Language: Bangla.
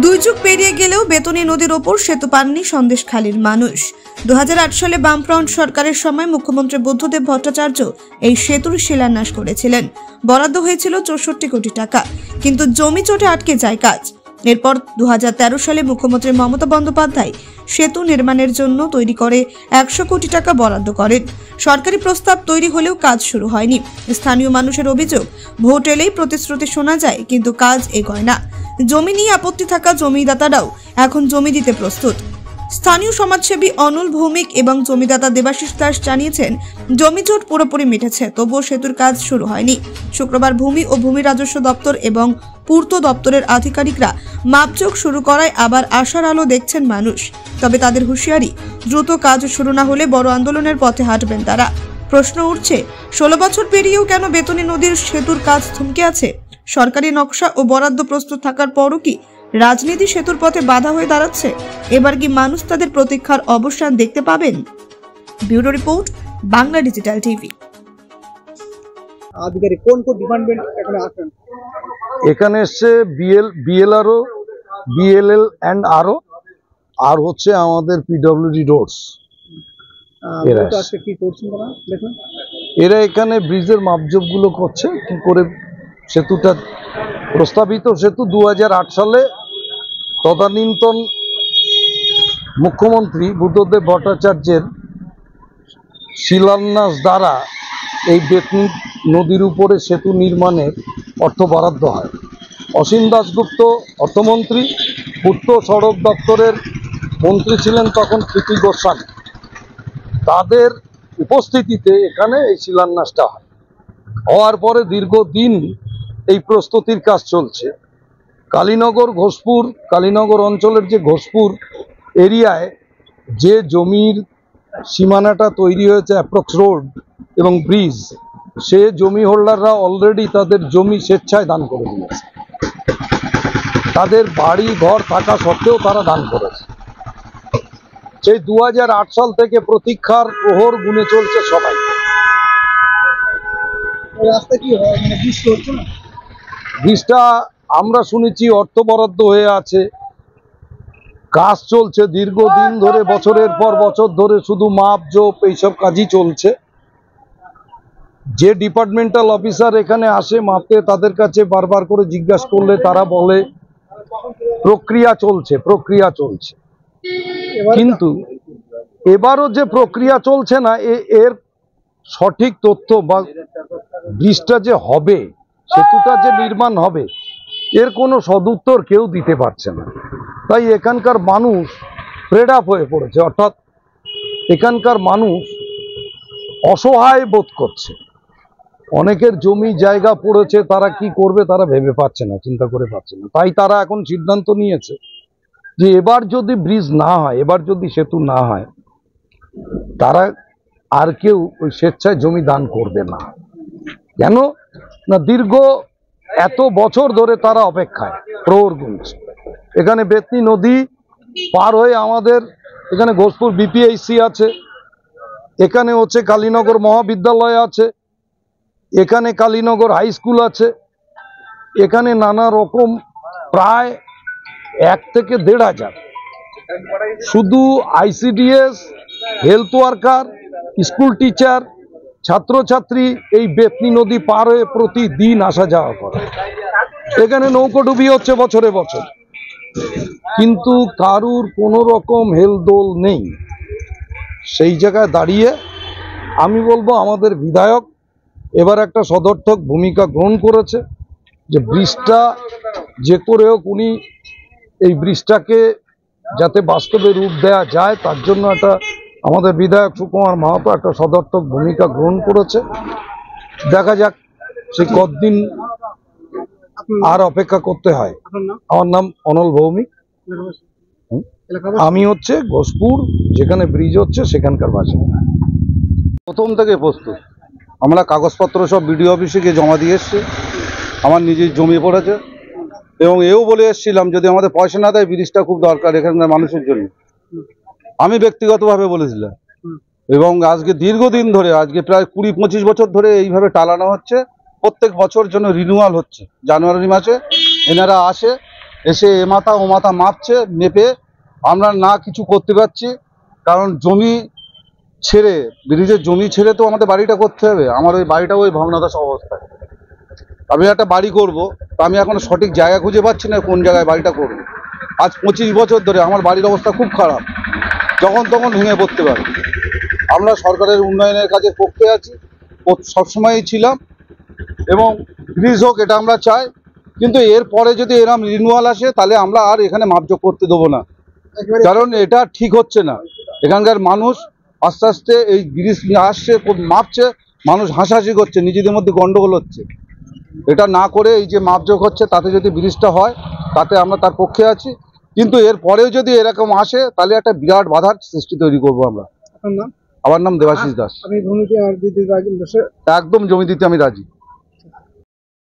দুই যুগ পেরিয়ে গেলেও বেতনী নদীর ওপর সেতু পাননি সন্দেশখালীর মানুষ। 2008 সালে বামফ্রন্ট সরকারের সময় মুখ্যমন্ত্রী বুদ্ধদেব ভট্টাচার্য এই সেতুর শিলান্যাস করেছিলেন। বরাদ্দ হয়েছিল 64 কোটি টাকা, কিন্তু জমি চোটে আটকে যায় কাজ। এরপর 2013 সালে মুখ্যমন্ত্রী মমতা বন্দ্যোপাধ্যায় সেতু নির্মাণের জন্য তৈরি করে 100 কোটি টাকা বরাদ্দ করেন। সরকারি প্রস্তাব তৈরি হলেও কাজ শুরু হয়নি। স্থানীয় মানুষের অভিযোগ, ভোট এলেই প্রতিশ্রুতি শোনা যায়, কিন্তু কাজ এগোয় না। জমি নিয়ে আপত্তি থাকা জমিদাতারাও এখন জমি দিতে প্রস্তুত। স্থানীয় সমাজসেবী অনল ভৌমিক এবং জমিদাতা দেবাশিস দাস জানিয়েছেন, জমি জট পুরোপুরি মিটেছে, তবুও সেতুর কাজ শুরু হয়নি। শুক্রবার ভূমি ও ভূমি রাজস্ব দপ্তর এবং পূর্ত দপ্তরের আধিকারিকরা মাপজোক শুরু করায় আবার আশার আলো দেখছেন মানুষ। তবে তাদের হুঁশিয়ারি, দ্রুত কাজ শুরু না হলে বড় আন্দোলনের পথে হাঁটবেন তারা। প্রশ্ন উঠছে, 16 বছর পেরিয়েও কেন বেতনী নদীর সেতুর কাজ থমকে আছে? সরকারি নকশা ও বরাদ্দ প্রস্তুত থাকার পরও কি রাজনীতি সেতুর পথে বাধা হয়ে দাঁড়াচ্ছে? এবার কি মানুষ তাদের প্রতীক্ষার অবসান দেখতে পাবেন? Bureau report, Bangla digital TV. আধিকারিক কোন কোন ডিপার্টমেন্ট এখানে আসেন? এখানে এসছে বিএলআরও, বিএলএল এন্ড আরও, আর হচ্ছে আমাদের পিডব্লিউডি রোডস। এরা এখানে ব্রিজের মাপজোপগুলো করছে, কি করে সেতুটা প্রস্তাবিত সেতু 2008 সালে তদানীন্তন মুখ্যমন্ত্রী বুদ্ধদেব ভট্টাচার্যের শিলান্যাস দ্বারা এই বেতনী নদীর উপরে সেতু নির্মাণের অর্থ বরাদ্দ হয়। অসীম দাশগুপ্ত অর্থমন্ত্রী, পূর্ত সড়ক দপ্তরের মন্ত্রী ছিলেন তখন প্রীতি গোস্বামী। তাদের উপস্থিতিতে এখানে এই শিলান্যাসটা হয়। হওয়ার পরে দীর্ঘদিন এই প্রস্তুতির কাজ চলছে। কালীনগর অঞ্চলের যে ঘোষপুর এরিয়ায় যে জমির সীমানাটা তৈরি হয়েছে, অ্যাপ্রক্স রোড এবং ব্রিজ, সে জমি হোল্ডাররা অলরেডি তাদের জমি স্বেচ্ছায় দান করে দিয়েছে। তাদের বাড়ি ঘর থাকা সত্ত্বেও তারা দান করেছে। সেই 2008 সাল থেকে প্রতীক্ষার প্রহর গুনে চলছে সবাই। ব্রিজটা আমরা শুনেছি অর্থ বরাদ্দ হয়ে আছে, কাজ চলছে দীর্ঘদিন ধরে, বছরের পর বছর ধরে শুধু মাপজোপ এইসব কাজই চলছে। যে ডিপার্টমেন্টাল অফিসার এখানে আসে মাপতে, তাদের কাছে বারবার করে জিজ্ঞাসা করলে তারা বলে প্রক্রিয়া চলছে। কিন্তু এবারও যে প্রক্রিয়া চলছে না, এর সঠিক তথ্য বা ব্রিজটা যে হবে, সেতুটা যে নির্মাণ হবে, এর কোনো সদুত্তর কেউ দিতে পারছে না। তাই এখানকার মানুষ ফেড আপ হয়ে পড়েছে, অর্থাৎ এখানকার মানুষ অসহায় বোধ করছে। অনেকের জমি জায়গা পড়েছে, তারা কি করবে তারা ভেবে পাচ্ছে না, চিন্তা করে পাচ্ছে না। তাই তারা এখন সিদ্ধান্ত নিয়েছে যে এবার যদি ব্রিজ না হয়, এবার যদি সেতু না হয়, তারা আর কেউ ওই স্বেচ্ছায় জমি দান করবে না। কেন না, দীর্ঘ এত বছর ধরে তারা অপেক্ষায় প্রহর গুনছে। এখানে বেতনী নদী পার হয়ে আমাদের এখানে ঘোষপুর বিপিএইচসি আছে, এখানে হচ্ছে কালীনগর মহাবিদ্যালয় আছে, এখানে কালীনগর হাই স্কুল আছে, এখানে নানা রকম প্রায় 1 থেকে 1,500 শুধু ICDS, health worker, school teacher, ছাত্রছাত্রী এই বেতনী নদী পার হয়ে প্রতিদিন আসা যাওয়া করে। এখানে নৌকোডুবি হচ্ছে বছরে বছর, কিন্তু কারুর কোনো রকম হেলদোল নেই। সেই জায়গায় দাঁড়িয়ে আমি বলবো, আমাদের বিধায়ক এবার একটা সদর্থক ভূমিকা গ্রহণ করেছে, যে ব্রিজটা যে করে হোক উনি এই ব্রিজটাকে যাতে বাস্তবে রূপ দেওয়া যায়, তার জন্য একটা আমাদের বিধায়ক সুকুমার মাহাতো একটা সদর্থক ভূমিকা গ্রহণ করেছে। দেখা যাক সে কতদিন আর অপেক্ষা করতে হয়। আমার নাম অনল ভৌমিক, আমি হচ্ছে ঘোষপুর যেখানে ব্রিজ হচ্ছে সেখানকার বাসিন্দা। প্রথম থেকে প্রস্তুত, আমরা কাগজপত্র সব বিডিও অফিসে গিয়ে জমা দিয়ে এসছি। আমার নিজের জমি পড়েছে এবং এও বলে এসেছিলাম যদি আমাদের পয়সা না দেয়, ব্রিজটা খুব দরকার এখানকার মানুষের জন্য, আমি ব্যক্তিগতভাবে বলেছিলাম। এবং আজকে দীর্ঘদিন ধরে, আজকে প্রায় 20-25 বছর ধরে এইভাবে টালানো হচ্ছে। প্রত্যেক বছর জন্য রিনিউয়াল হচ্ছে। জানুয়ারি মাসে এনারা আসে, এসে এ মাথা ও মাথা মাপছে, মেপে আমরা না কিছু করতে পারছি। কারণ জমি ছেড়ে, ব্রিজের জমি ছেড়ে তো আমাদের বাড়িটা করতে হবে। আমার ওই বাড়িটা ওই ভগ্নদশা অবস্থায়। আমি একটা বাড়ি করব, তো আমি এখন সঠিক জায়গা খুঁজে পাচ্ছি না কোন জায়গায় বাড়িটা করব। আজ 25 বছর ধরে আমার বাড়ির অবস্থা খুব খারাপ, যখন তখন ভেঙে পড়তে পারে। আমরা সরকারের উন্নয়নের কাজে পক্ষে আছি, সবসময়ই ছিলাম, এবং ব্রিজ হোক এটা আমরা চাই। কিন্তু এরপরে যদি এরকম রিনিউয়াল আসে তাহলে আমরা আর এখানে মাপজোক করতে দেবো না, কারণ এটা ঠিক হচ্ছে না। এখানকার মানুষ আস্তে আস্তে এই ব্রিজ আসছে, মাপছে, মানুষ হাসাহাসি করছে, নিজেদের মধ্যে গন্ডগোল হচ্ছে। এটা না করে এই যে মাপজোক হচ্ছে, তাতে যদি ব্রিজটা হয় তাতে আমরা তার পক্ষে আছি। কিন্তু এর পরেও যদি এরকম আসে তাহলে একটা বিরাট বাধার সৃষ্টি তৈরি করবো আমরা। আপনার নাম? আমার নাম দেবাশিস দাস। আপনি ভূমিতে আর দিদি একদম জমি দিতে আমি রাজি।